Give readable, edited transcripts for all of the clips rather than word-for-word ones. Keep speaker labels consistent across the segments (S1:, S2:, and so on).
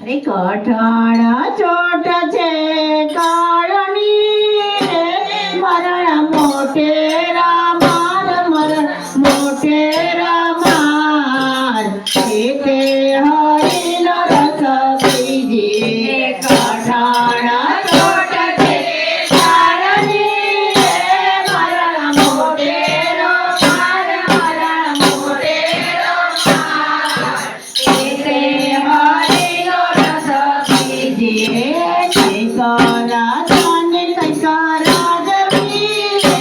S1: અરે કઠણ ચોટ છે કાળની મરણ મોટેરા માર મરણ મોટેરા માર તે હરિનો રસ પીજીએ કઠણ ચોટ છે કાળની મરણ મોટેરો માર મરણ મોટેરો માર તે હરિનો રસ પીજીએ કૈકરા જાને કૈકરા જવીએ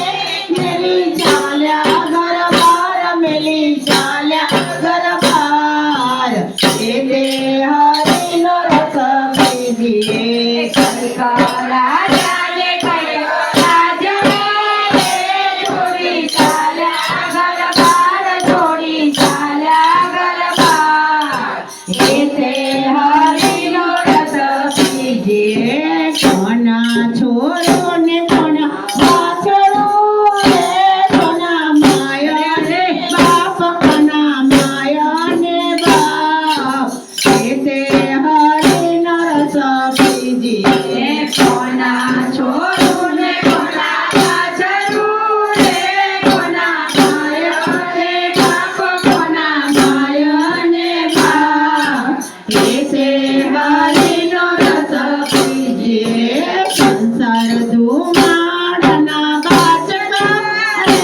S1: મેલી ચાલ્યા ઘર બાર મેલી ચાલ્યા ઘર બાર તે હરિનો રસ પીજીએ કૈકરા જાને કૈકરા જવીએ છોડી ચાલ્યા ઘર બાર છોડી ચાલ્યા ઘર બાર તે હરિનો રસ પીજીએ કોના છોરો ને કોના વાછડો રે કોના માયા ને બાપ કોના માયા ને બાપ તે હરિનો રસ પીજીએ કોના છોરો ને કોના વાછડો રે કોના માયા ને બાપ કોના માયા ને બાપ તે હરિનો રસ પીજીએ સંસાર ધુમાડના બાચકા રે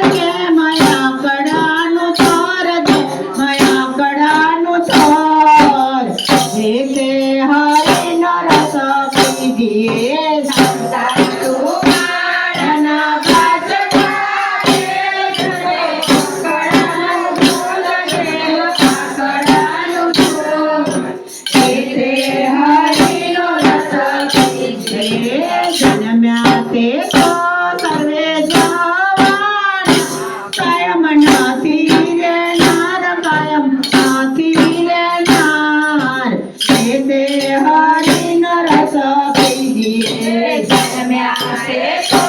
S1: કે મયા કડાનું થોર જે મયા કડાનું થોર તે હરિનો રસ પીજીએ સંસાર ધુમાડના બાચકા રે કે કડાનું થોર જે કડાનું થોર તે હરિનો રસ પીજીએ જન્મ્યા તે તો સર્વે જવાન કાયમ નથી રહેનાર કાયમ નથી રહેનાર તે હરિનો રસ પીજીએ જન્મ્યા તે તો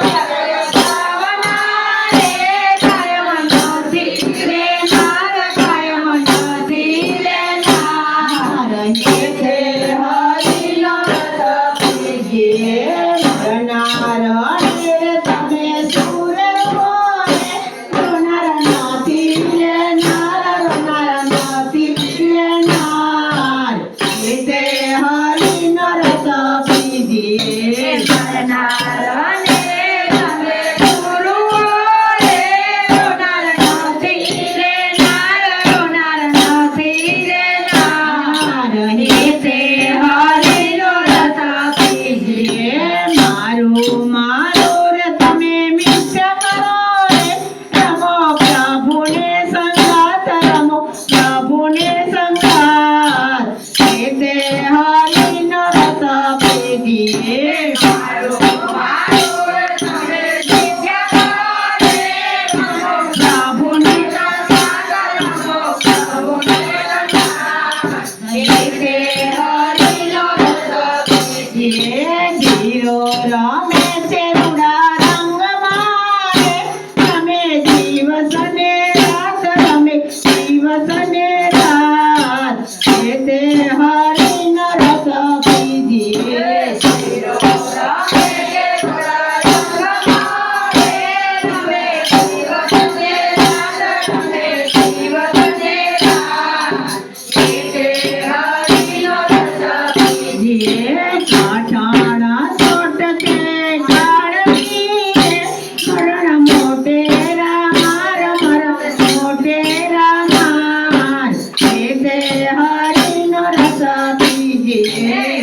S1: સર્વે જવાન રે કાયમ નથી રહેનાર કાયમ નથી રહેનાર તે હરિનો રસ પીજીએ મરનાર રે તમે સુર બોલે રોનાર નથી લેનાર રોનાર નથી લેનાર તે હરિનો રસ પીજીએ મરનાર રે તમે સુર બોલે રોનાર નથી લેનાર રોનાર નથી લેનાર તે હરિનો રસ પીજીએ મારું મારું રે તમે મિત્ર કરો રે રમો પ્રભુને સંગાત રમો પ્રભુને સંગાત તે હરિનો રસ પીજીએ મારું મારું રે તમે મિત્ર કરો રે રમો પ્રભુને સંગાત રમો પ્રભુને સંગાત તે હરિનો રસ પીજીએ જીરો રમે છે રૂડા રંગમાં રે તમે દિવસ ને રાત રમે દિવસ ને રાત તે હરિનો રસ પીજીએ જીરો રમે છે રૂડા રંગમાં રે તમે દિવસ ને રાત રમે દિવસ ને રાત તે હરિનો રસ પીજીએ કાઠાણા ચોટ છે કાળની મરણ મોટેરા માર મરણ મોટેરા માર તે હરિનો રસ પીજીએ